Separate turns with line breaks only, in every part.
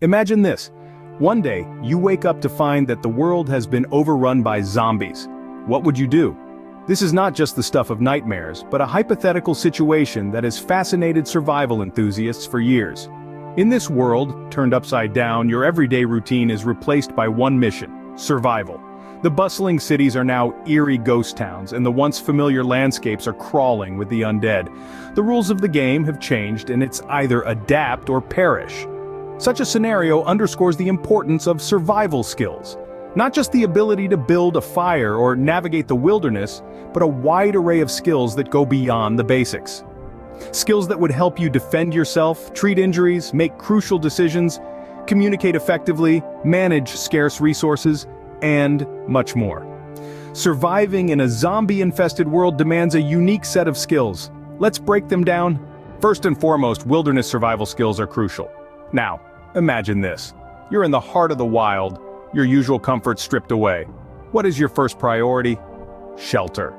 Imagine this. One day, you wake up to find that the world has been overrun by zombies. What would you do? This is not just the stuff of nightmares, but a hypothetical situation that has fascinated survival enthusiasts for years. In this world, turned upside down, your everyday routine is replaced by one mission: survival. The bustling cities are now eerie ghost towns, and the once familiar landscapes are crawling with the undead. The rules of the game have changed, and it's either adapt or perish. Such a scenario underscores the importance of survival skills. Not just the ability to build a fire or navigate the wilderness, but a wide array of skills that go beyond the basics. Skills that would help you defend yourself, treat injuries, make crucial decisions, communicate effectively, manage scarce resources, and much more. Surviving in a zombie-infested world demands a unique set of skills. Let's break them down. First and foremost, wilderness survival skills are crucial. Now, imagine this. You're in the heart of the wild, your usual comforts stripped away. What is your first priority? Shelter.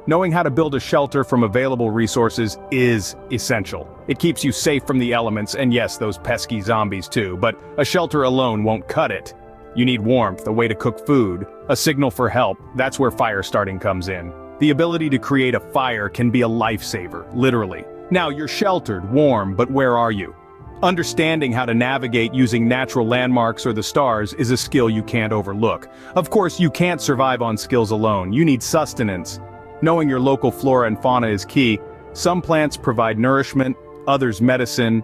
Knowing how to build a shelter from available resources is essential. It keeps you safe from the elements, and yes, those pesky zombies too, but a shelter alone won't cut it. You need warmth, a way to cook food, a signal for help. That's where fire starting comes in. The ability to create a fire can be a lifesaver, literally. Now, you're sheltered, warm, but where are you? Understanding how to navigate using natural landmarks or the stars is a skill you can't overlook. Of course, you can't survive on skills alone. You need sustenance. Knowing your local flora and fauna is key. Some plants provide nourishment, others medicine,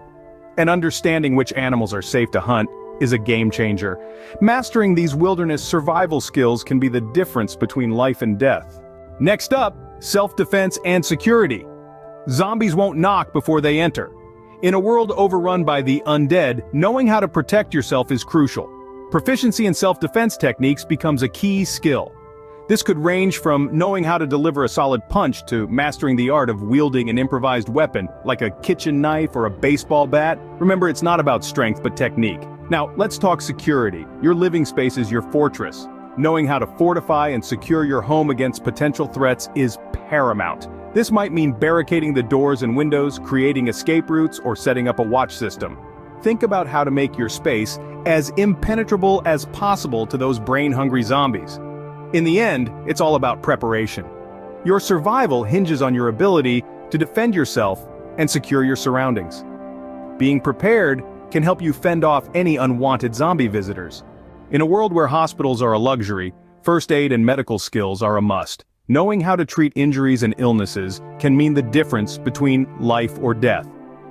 and understanding which animals are safe to hunt is a game changer. Mastering these wilderness survival skills can be the difference between life and death. Next up, self-defense and security. Zombies won't knock before they enter. In a world overrun by the undead, knowing how to protect yourself is crucial. Proficiency in self-defense techniques becomes a key skill. This could range from knowing how to deliver a solid punch to mastering the art of wielding an improvised weapon, like a kitchen knife or a baseball bat. Remember, it's not about strength but technique. Now, let's talk security. Your living space is your fortress. Knowing how to fortify and secure your home against potential threats is paramount. This might mean barricading the doors and windows, creating escape routes, or setting up a watch system. Think about how to make your space as impenetrable as possible to those brain-hungry zombies. In the end, it's all about preparation. Your survival hinges on your ability to defend yourself and secure your surroundings. Being prepared can help you fend off any unwanted zombie visitors. In a world where hospitals are a luxury, first aid and medical skills are a must. Knowing how to treat injuries and illnesses can mean the difference between life or death.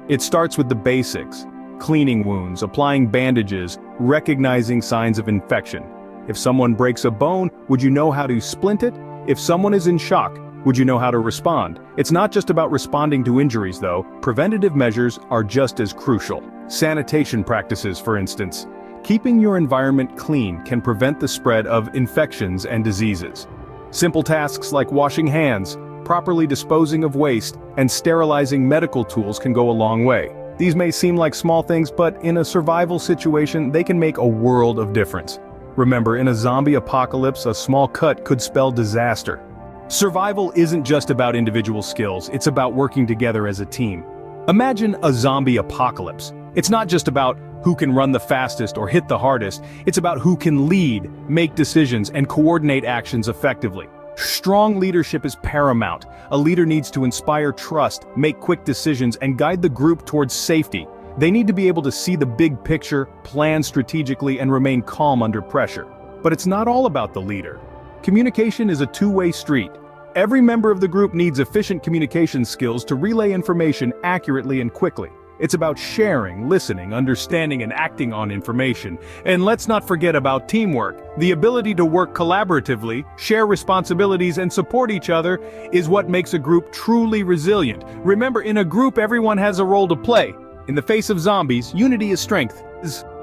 It starts with the basics: cleaning wounds, applying bandages, recognizing signs of infection. If someone breaks a bone, would you know how to splint it? If someone is in shock, would you know how to respond? It's not just about responding to injuries, though. Preventative measures are just as crucial. Sanitation practices, for instance. Keeping your environment clean can prevent the spread of infections and diseases. Simple tasks like washing hands, properly disposing of waste, and sterilizing medical tools can go a long way. These may seem like small things, but in a survival situation, they can make a world of difference. Remember, in a zombie apocalypse, a small cut could spell disaster. Survival isn't just about individual skills, it's about working together as a team. Imagine a zombie apocalypse. It's not just about who can run the fastest or hit the hardest, it's about who can lead, make decisions, and coordinate actions effectively. Strong leadership is paramount. A leader needs to inspire trust, make quick decisions, and guide the group towards safety. They need to be able to see the big picture, plan strategically, and remain calm under pressure. But it's not all about the leader. Communication is a two-way street. Every member of the group needs efficient communication skills to relay information accurately and quickly. It's about sharing, listening, understanding, and acting on information. And let's not forget about teamwork. The ability to work collaboratively, share responsibilities, and support each other is what makes a group truly resilient. Remember, in a group, everyone has a role to play. In the face of zombies, unity is strength.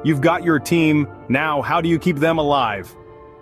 You've got your team. Now, how do you keep them alive?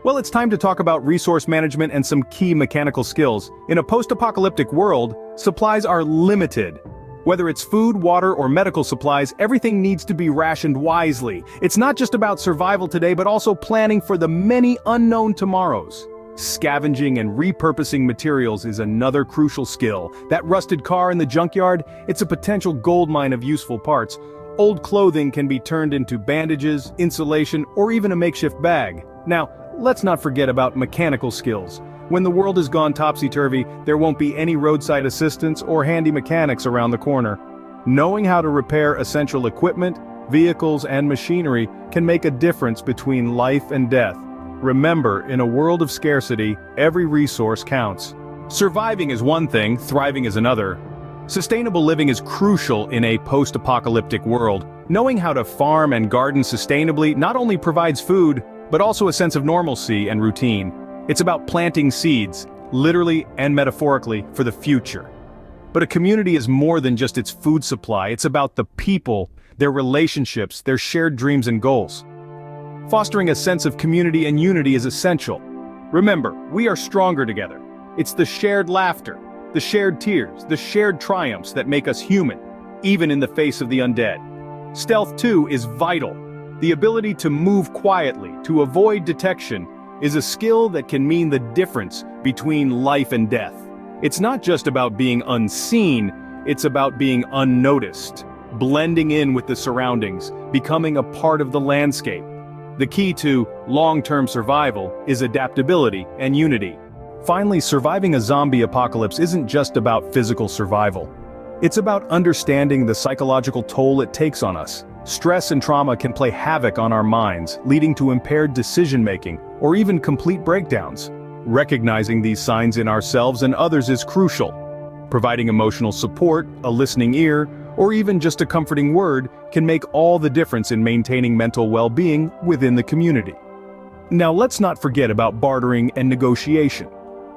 Well, it's time to talk about resource management and some key mechanical skills. In a post-apocalyptic world, supplies are limited. Whether it's food, water, or medical supplies, everything needs to be rationed wisely. It's not just about survival today, but also planning for the many unknown tomorrows. Scavenging and repurposing materials is another crucial skill. That rusted car in the junkyard, it's a potential goldmine of useful parts. Old clothing can be turned into bandages, insulation, or even a makeshift bag. Now, let's not forget about mechanical skills. When the world has gone topsy-turvy, there won't be any roadside assistance or handy mechanics around the corner. Knowing how to repair essential equipment, vehicles, and machinery can make a difference between life and death. Remember, in a world of scarcity, every resource counts. Surviving is one thing, thriving is another. Sustainable living is crucial in a post-apocalyptic world. Knowing how to farm and garden sustainably not only provides food, but also a sense of normalcy and routine. It's about planting seeds, literally and metaphorically, for the future. But a community is more than just its food supply. It's about the people, their relationships, their shared dreams and goals. Fostering a sense of community and unity is essential. Remember, we are stronger together. It's the shared laughter, the shared tears, the shared triumphs that make us human, even in the face of the undead. Stealth, too, is vital. The ability to move quietly, to avoid detection, is a skill that can mean the difference between life and death. It's not just about being unseen, it's about being unnoticed, blending in with the surroundings, becoming a part of the landscape. The key to long-term survival is adaptability and unity. Finally, surviving a zombie apocalypse isn't just about physical survival. It's about understanding the psychological toll it takes on us. Stress and trauma can play havoc on our minds, leading to impaired decision-making, or even complete breakdowns. Recognizing these signs in ourselves and others is crucial. Providing emotional support, a listening ear, or even just a comforting word can make all the difference in maintaining mental well-being within the community. Now let's not forget about bartering and negotiation.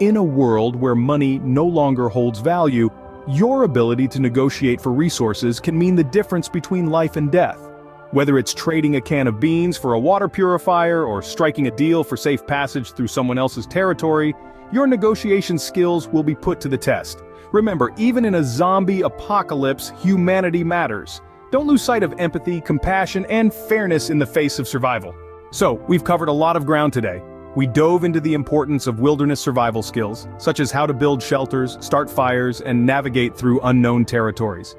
In a world where money no longer holds value, your ability to negotiate for resources can mean the difference between life and death. Whether it's trading a can of beans for a water purifier or striking a deal for safe passage through someone else's territory, your negotiation skills will be put to the test. Remember, even in a zombie apocalypse, humanity matters. Don't lose sight of empathy, compassion, and fairness in the face of survival. So, we've covered a lot of ground today. We dove into the importance of wilderness survival skills, such as how to build shelters, start fires, and navigate through unknown territories.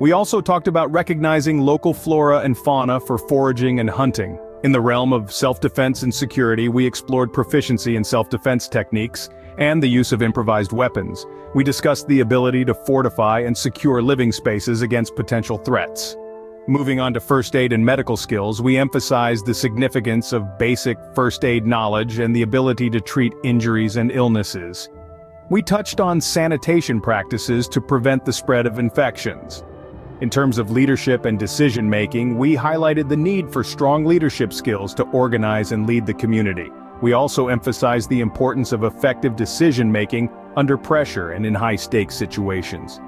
We also talked about recognizing local flora and fauna for foraging and hunting. In the realm of self-defense and security, we explored proficiency in self-defense techniques and the use of improvised weapons. We discussed the ability to fortify and secure living spaces against potential threats. Moving on to first aid and medical skills, we emphasized the significance of basic first aid knowledge and the ability to treat injuries and illnesses. We touched on sanitation practices to prevent the spread of infections. In terms of leadership and decision-making, we highlighted the need for strong leadership skills to organize and lead the community. We also emphasized the importance of effective decision-making under pressure and in high-stakes situations.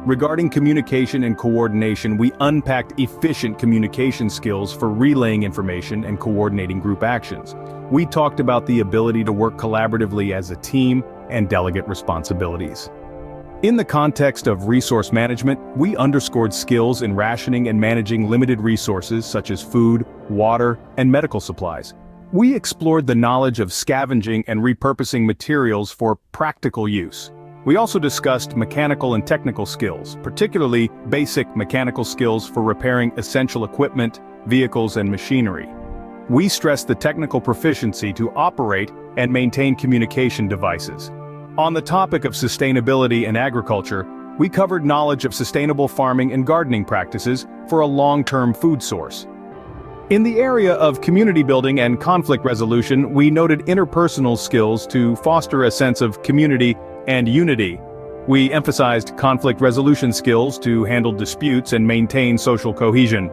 Regarding communication and coordination, we unpacked efficient communication skills for relaying information and coordinating group actions. We talked about the ability to work collaboratively as a team and delegate responsibilities. In the context of resource management, we underscored skills in rationing and managing limited resources such as food, water, and medical supplies. We explored the knowledge of scavenging and repurposing materials for practical use. We also discussed mechanical and technical skills, particularly basic mechanical skills for repairing essential equipment, vehicles, and machinery. We stressed the technical proficiency to operate and maintain communication devices. On the topic of sustainability and agriculture, we covered knowledge of sustainable farming and gardening practices for a long-term food source. In the area of community building and conflict resolution, we noted interpersonal skills to foster a sense of community and unity. We emphasized conflict resolution skills to handle disputes and maintain social cohesion.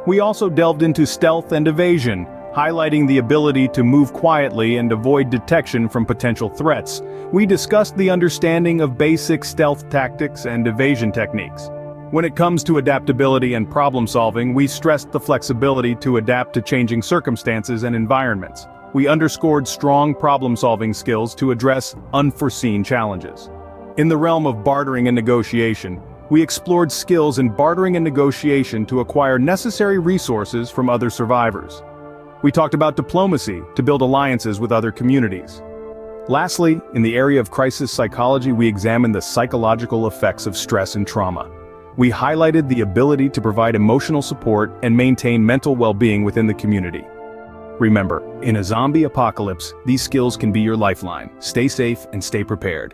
We also delved into stealth and evasion, highlighting the ability to move quietly and avoid detection from potential threats. We discussed the understanding of basic stealth tactics and evasion techniques. When it comes to adaptability and problem-solving, we stressed the flexibility to adapt to changing circumstances and environments. We underscored strong problem-solving skills to address unforeseen challenges. In the realm of bartering and negotiation, we explored skills in bartering and negotiation to acquire necessary resources from other survivors. We talked about diplomacy to build alliances with other communities. Lastly, in the area of crisis psychology, we examined the psychological effects of stress and trauma. We highlighted the ability to provide emotional support and maintain mental well-being within the community. Remember, in a zombie apocalypse, these skills can be your lifeline. Stay safe and stay prepared.